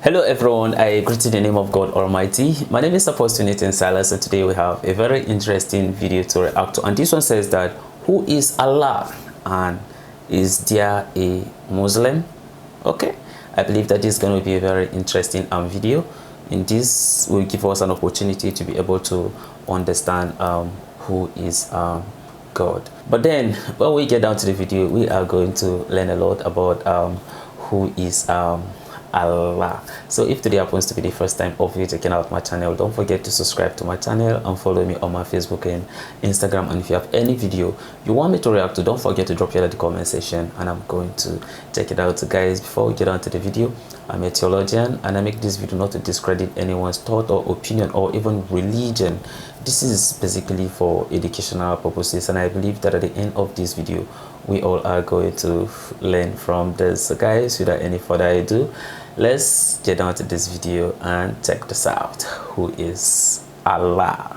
Hello everyone, I greet you in the name of God Almighty. My name is Apostle Nathan Silas, and today we have a very interesting video to react to. And this one says that, who is Allah and is there a Muslim? Okay, I believe that this is going to be a very interesting video. In this will give us an opportunity to be able to understand who is God. But then when we get down to the video, we are going to learn a lot about who is Allah. So if today happens to be the first time of you checking out my channel, don't forget to subscribe to my channel and follow me on my Facebook and Instagram. And if you have any video you want me to react to, don't forget to drop it in the comment section and I'm going to check it out. So guys, before we get on to the video, I'm a theologian and I make this video not to discredit anyone's thought or opinion or even religion. This is basically for educational purposes, and I believe that at the end of this video we all are going to learn from this. So guys, without any further ado, let's get down to this video and check this out. Who is Allah?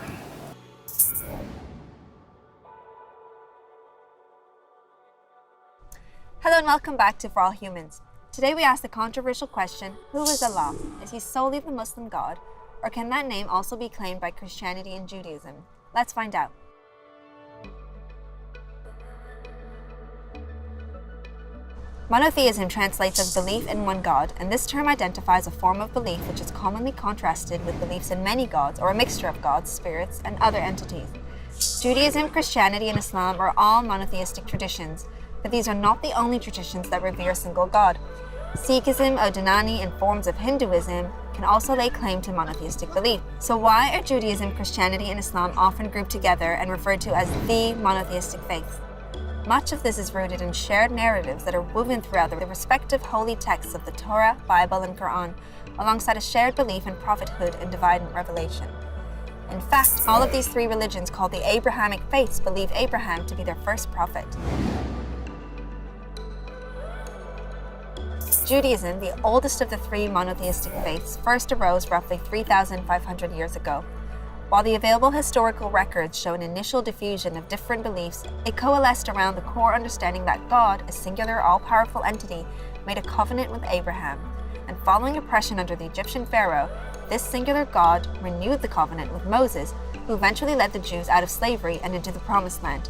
Hello and welcome back to For All Humans. Today we ask the controversial question, who is Allah? Is he solely the Muslim God? Or can that name also be claimed by Christianity and Judaism? Let's find out. Monotheism translates as belief in one God, and this term identifies a form of belief which is commonly contrasted with beliefs in many gods or a mixture of gods, spirits, and other entities. Judaism, Christianity, and Islam are all monotheistic traditions, but these are not the only traditions that revere a single God. Sikhism, Odinani, and forms of Hinduism can also lay claim to monotheistic belief. So why are Judaism, Christianity, and Islam often grouped together and referred to as the monotheistic faiths? Much of this is rooted in shared narratives that are woven throughout the respective holy texts of the Torah, Bible, and Quran, alongside a shared belief in prophethood and divine revelation. In fact, all of these three religions called the Abrahamic faiths believe Abraham to be their first prophet. Judaism, the oldest of the three monotheistic faiths, first arose roughly 3,500 years ago. While the available historical records show an initial diffusion of different beliefs, it coalesced around the core understanding that God, a singular, all-powerful entity, made a covenant with Abraham. And following oppression under the Egyptian pharaoh, this singular God renewed the covenant with Moses, who eventually led the Jews out of slavery and into the Promised Land.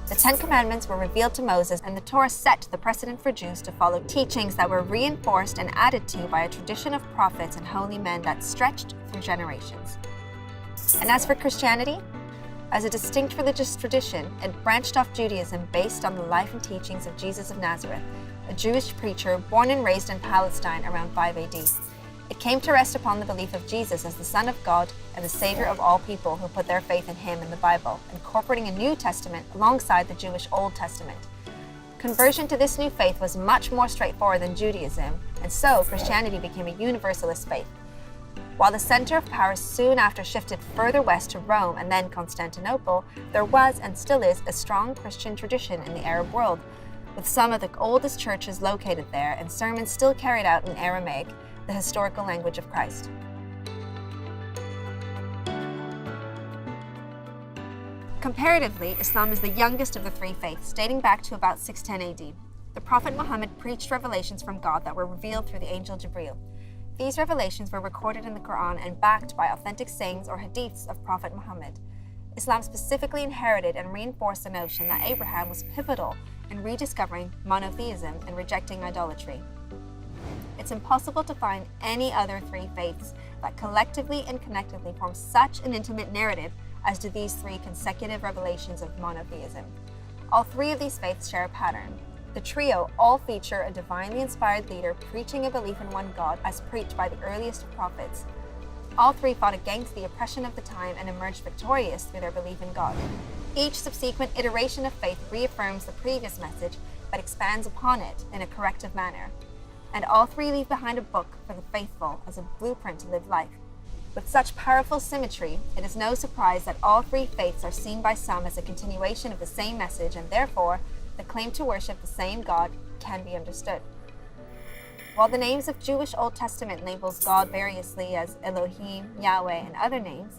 The Ten Commandments were revealed to Moses, and the Torah set the precedent for Jews to follow teachings that were reinforced and added to by a tradition of prophets and holy men that stretched through generations. And as for Christianity, as a distinct religious tradition, it branched off Judaism based on the life and teachings of Jesus of Nazareth, a Jewish preacher born and raised in Palestine around 5 AD. It came to rest upon the belief of Jesus as the Son of God and the Savior of all people who put their faith in him in the Bible, incorporating a New Testament alongside the Jewish Old Testament. Conversion to this new faith was much more straightforward than Judaism, and so Christianity became a universalist faith. While the center of power soon after shifted further west to Rome and then Constantinople, there was and still is a strong Christian tradition in the Arab world, with some of the oldest churches located there and sermons still carried out in Aramaic, the historical language of Christ. Comparatively, Islam is the youngest of the three faiths, dating back to about 610 AD. The Prophet Muhammad preached revelations from God that were revealed through the angel Jibreel. These revelations were recorded in the Quran and backed by authentic sayings or hadiths of Prophet Muhammad. Islam specifically inherited and reinforced the notion that Abraham was pivotal in rediscovering monotheism and rejecting idolatry. It's impossible to find any other three faiths that collectively and connectively form such an intimate narrative as do these three consecutive revelations of monotheism. All three of these faiths share a pattern. The trio all feature a divinely inspired leader preaching a belief in one God as preached by the earliest of prophets. All three fought against the oppression of the time and emerged victorious through their belief in God. Each subsequent iteration of faith reaffirms the previous message but expands upon it in a corrective manner. And all three leave behind a book for the faithful as a blueprint to live life. With such powerful symmetry, it is no surprise that all three faiths are seen by some as a continuation of the same message, and therefore, the claim to worship the same God can be understood. While the names of Jewish Old Testament labels God variously as Elohim, Yahweh, and other names,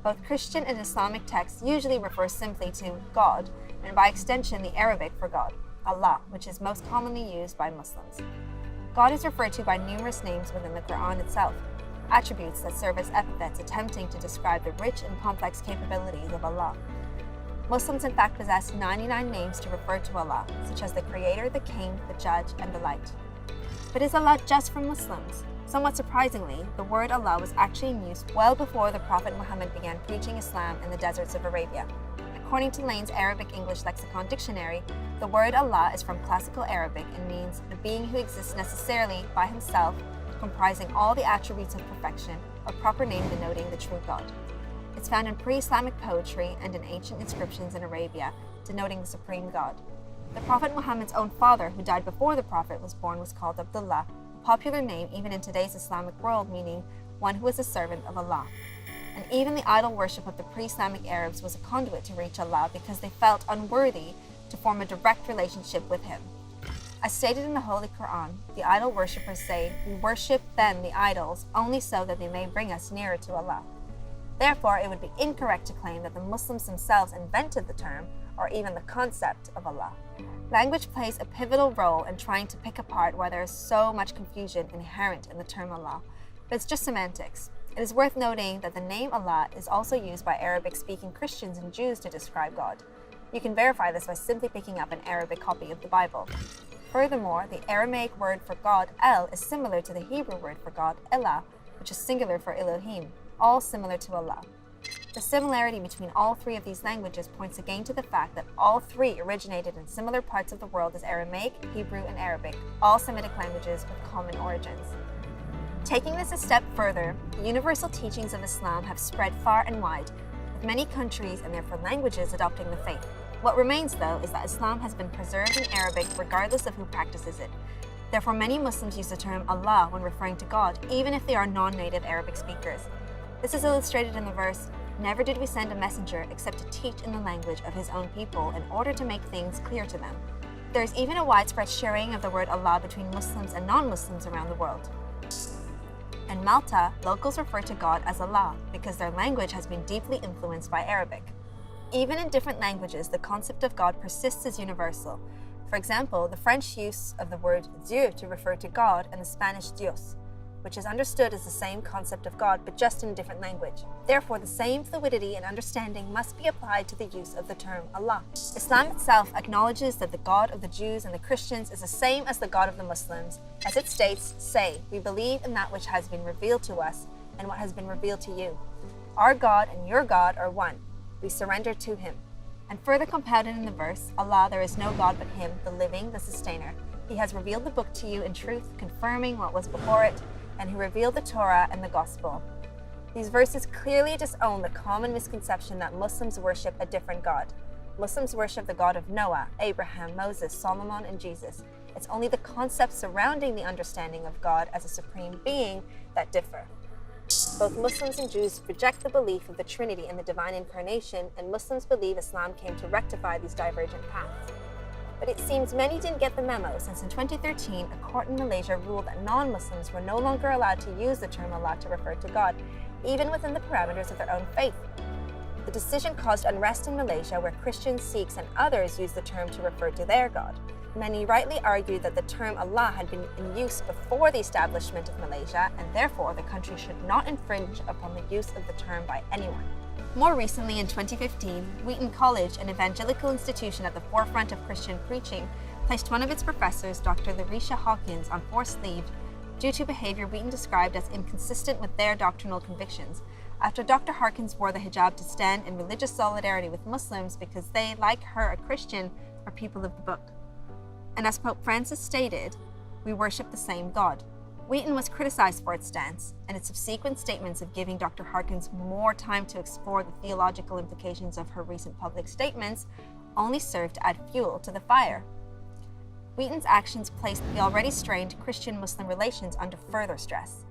both Christian and Islamic texts usually refer simply to God, and by extension the Arabic for God, Allah, which is most commonly used by Muslims. God is referred to by numerous names within the Quran itself, attributes that serve as epithets attempting to describe the rich and complex capabilities of Allah. Muslims in fact possess 99 names to refer to Allah, such as the Creator, the King, the Judge, and the Light. But is Allah just for Muslims? Somewhat surprisingly, the word Allah was actually in use well before the Prophet Muhammad began preaching Islam in the deserts of Arabia. According to Lane's Arabic-English Lexicon Dictionary, the word Allah is from Classical Arabic and means a being who exists necessarily by himself, comprising all the attributes of perfection, a proper name denoting the true God. It's found in pre-Islamic poetry and in ancient inscriptions in Arabia, denoting the supreme God. The Prophet Muhammad's own father, who died before the Prophet was born, was called Abdullah, a popular name even in today's Islamic world, meaning one who is a servant of Allah. And even the idol worship of the pre-Islamic Arabs was a conduit to reach Allah because they felt unworthy to form a direct relationship with Him. As stated in the Holy Quran, the idol worshippers say, "We worship them, the idols, only so that they may bring us nearer to Allah." Therefore, it would be incorrect to claim that the Muslims themselves invented the term or even the concept of Allah. Language plays a pivotal role in trying to pick apart why there is so much confusion inherent in the term Allah, but it's just semantics. It is worth noting that the name Allah is also used by Arabic-speaking Christians and Jews to describe God. You can verify this by simply picking up an Arabic copy of the Bible. Furthermore, the Aramaic word for God, El, is similar to the Hebrew word for God, Elah, which is singular for Elohim, all similar to Allah. The similarity between all three of these languages points again to the fact that all three originated in similar parts of the world as Aramaic, Hebrew, and Arabic, all Semitic languages with common origins. Taking this a step further, the universal teachings of Islam have spread far and wide, with many countries and therefore languages adopting the faith. What remains, though, is that Islam has been preserved in Arabic regardless of who practices it. Therefore, many Muslims use the term Allah when referring to God, even if they are non-native Arabic speakers. This is illustrated in the verse, "Never did we send a messenger except to teach in the language of his own people in order to make things clear to them." There is even a widespread sharing of the word Allah between Muslims and non-Muslims around the world. In Malta, locals refer to God as Allah because their language has been deeply influenced by Arabic. Even in different languages, the concept of God persists as universal. For example, the French use of the word Dieu to refer to God and the Spanish Dios, which is understood as the same concept of God but just in a different language. Therefore, the same fluidity and understanding must be applied to the use of the term Allah. Islam itself acknowledges that the God of the Jews and the Christians is the same as the God of the Muslims. As it states, "Say, we believe in that which has been revealed to us and what has been revealed to you. Our God and your God are one. We surrender to Him." And further compounded in the verse, "Allah, there is no God but Him, the living, the sustainer. He has revealed the book to you in truth, confirming what was before it, and He revealed the Torah and the Gospel." These verses clearly disown the common misconception that Muslims worship a different God. Muslims worship the God of Noah, Abraham, Moses, Solomon, and Jesus. It's only the concepts surrounding the understanding of God as a supreme being that differ. Both Muslims and Jews reject the belief of the Trinity and the divine incarnation, and Muslims believe Islam came to rectify these divergent paths. But it seems many didn't get the memo, since in 2013, a court in Malaysia ruled that non-Muslims were no longer allowed to use the term Allah to refer to God, even within the parameters of their own faith. The decision caused unrest in Malaysia, where Christians, Sikhs, and others used the term to refer to their God. Many rightly argued that the term Allah had been in use before the establishment of Malaysia, and therefore the country should not infringe upon the use of the term by anyone. More recently, in 2015, Wheaton College, an evangelical institution at the forefront of Christian preaching, placed one of its professors, Dr. Larisha Hawkins, on forced leave due to behavior Wheaton described as inconsistent with their doctrinal convictions, after Dr. Hawkins wore the hijab to stand in religious solidarity with Muslims because they, like her, a Christian, are people of the book. And as Pope Francis stated, "We worship the same God." Wheaton was criticized for its stance, and its subsequent statements of giving Dr. Harkins more time to explore the theological implications of her recent public statements only served to add fuel to the fire. Wheaton's actions placed the already strained Christian-Muslim relations under further stress.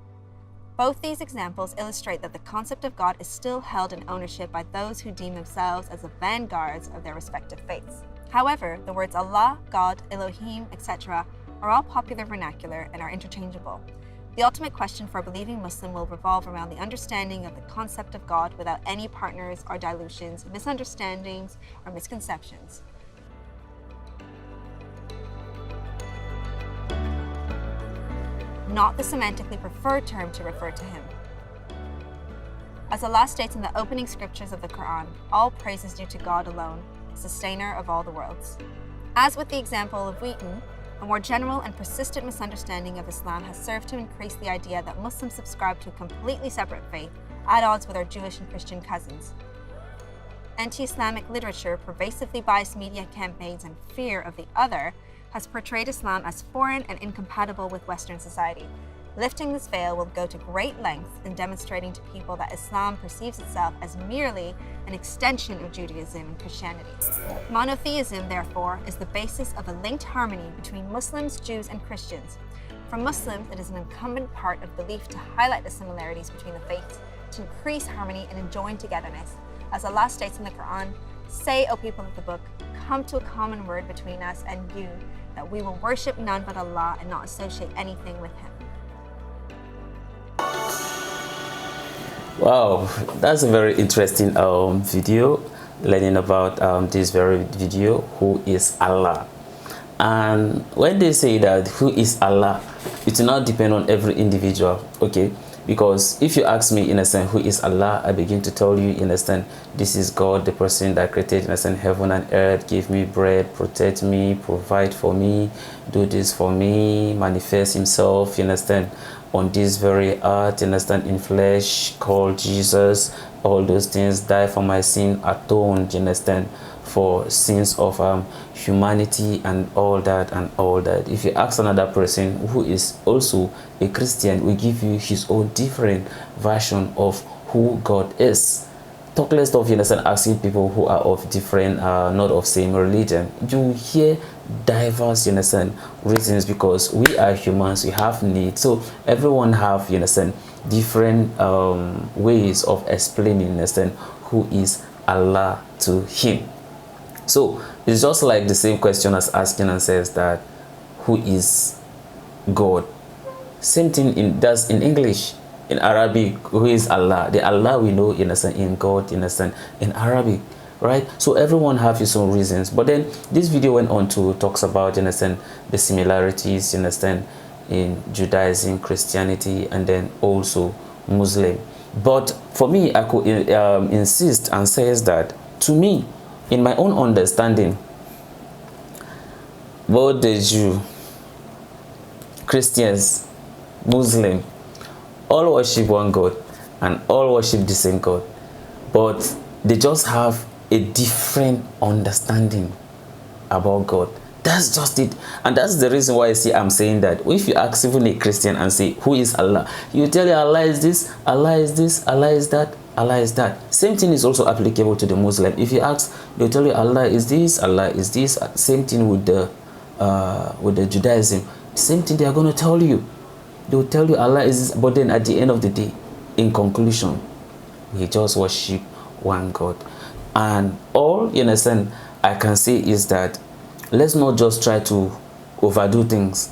Both these examples illustrate that the concept of God is still held in ownership by those who deem themselves as the vanguards of their respective faiths. However, the words Allah, God, Elohim, etc. are all popular vernacular and are interchangeable. The ultimate question for a believing Muslim will revolve around the understanding of the concept of God without any partners or dilutions, misunderstandings, or misconceptions. not the semantically preferred term to refer to him. As Allah states in the opening scriptures of the Quran, all praise is due to God alone, sustainer of all the worlds. As with the example of wheaten, a more general and persistent misunderstanding of Islam has served to increase the idea that Muslims subscribe to a completely separate faith, at odds with our Jewish and Christian cousins. Anti-Islamic literature, pervasively biased media campaigns, and fear of the other has portrayed Islam as foreign and incompatible with Western society. Lifting this veil will go to great lengths in demonstrating to people that Islam perceives itself as merely an extension of Judaism and Christianity. Monotheism, therefore, is the basis of a linked harmony between Muslims, Jews, and Christians. For Muslims, it is an incumbent part of belief to highlight the similarities between the faiths, to increase harmony and enjoin togetherness. As Allah states in the Quran, "Say, O people of the book, come to a common word between us and you, that we will worship none but Allah and not associate anything with Him." Wow, that's a very interesting video, learning about this very video, who is Allah. And when they say that who is Allah, it will not depend on every individual, okay? Because if you ask me, in a sense, who is Allah, I begin to tell you, in a sense, this is God, the person that created, in a sense, heaven and earth, give me bread, protect me, provide for me, do this for me, manifest himself, you understand, on this very earth, you understand, in flesh, called Jesus, all those things, die for my sin, atoned, you understand, for sins of humanity and all that and all that. If you ask another person who is also a Christian, we give you his own different version of who God is. Talk less of, you understand, asking people who are of different, not of same religion. You hear diverse, you understand, reasons, because we are humans, we have needs. So everyone have, you understand, different ways of explaining, you understand, who is Allah to him. So it's just like the same question as asking and says that who is God. Same thing in English. In Arabic, who is Allah? The Allah we know, you understand, in God, you understand, in Arabic, right? So everyone have his own reasons. But then this video went on to talks about, you understand, the similarities, you understand, in Judaism, Christianity, and then also Muslim. But for me, I could insist and says that, to me, in my own understanding, both the Jew, Christians, Muslim, all worship one God and all worship the same God, but they just have a different understanding about God. That's just it. And that's the reason why I'm saying that if you ask even a Christian and say, who is Allah? You tell you Allah is this, Allah is this, Allah is that, Allah is that. Same thing is also applicable to the Muslim. If you ask, they'll tell you Allah is this, Allah is this. Same thing with the Judaism. Same thing they are going to tell you. They will tell you Allah is this, but then at the end of the day, in conclusion, we just worship one God. And all, you understand, I can say is that let's not just try to overdo things.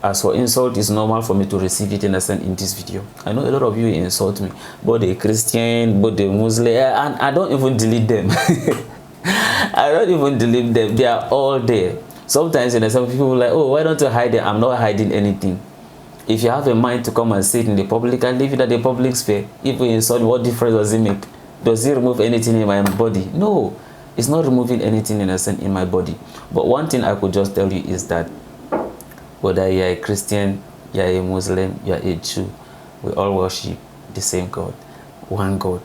As for insult, it's normal for me to receive it, in a sense, in this video. I know a lot of you insult me, both the Christian, both the Muslim, and I don't even delete them. I don't even delete them. They are all there. Sometimes, you know, some people are like, oh, why don't you hide them? I'm not hiding anything. If you have a mind to come and sit in the public and leave it at the public sphere, if we insult, what difference does it make? Does it remove anything in my body? No, it's not removing anything, in a sense, in my body. But one thing I could just tell you is that whether you're a Christian, you're a Muslim, you're a Jew, we all worship the same God, one God.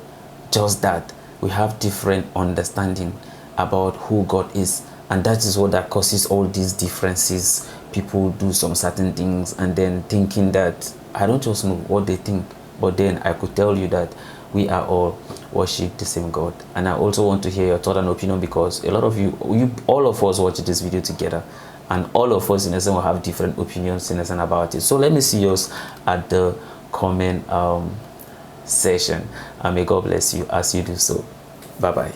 Just that we have different understanding about who God is, and that is what that causes all these differences. People do some certain things and then thinking that, I don't just know what they think, but then I could tell you that we are all worship the same God. And I also want to hear your thought and opinion, because a lot of you all of us watch this video together, and all of us, in a sense, will have different opinions, in a sense, about it. So let me see yours at the comment section, and may God bless you as you do so. Bye bye.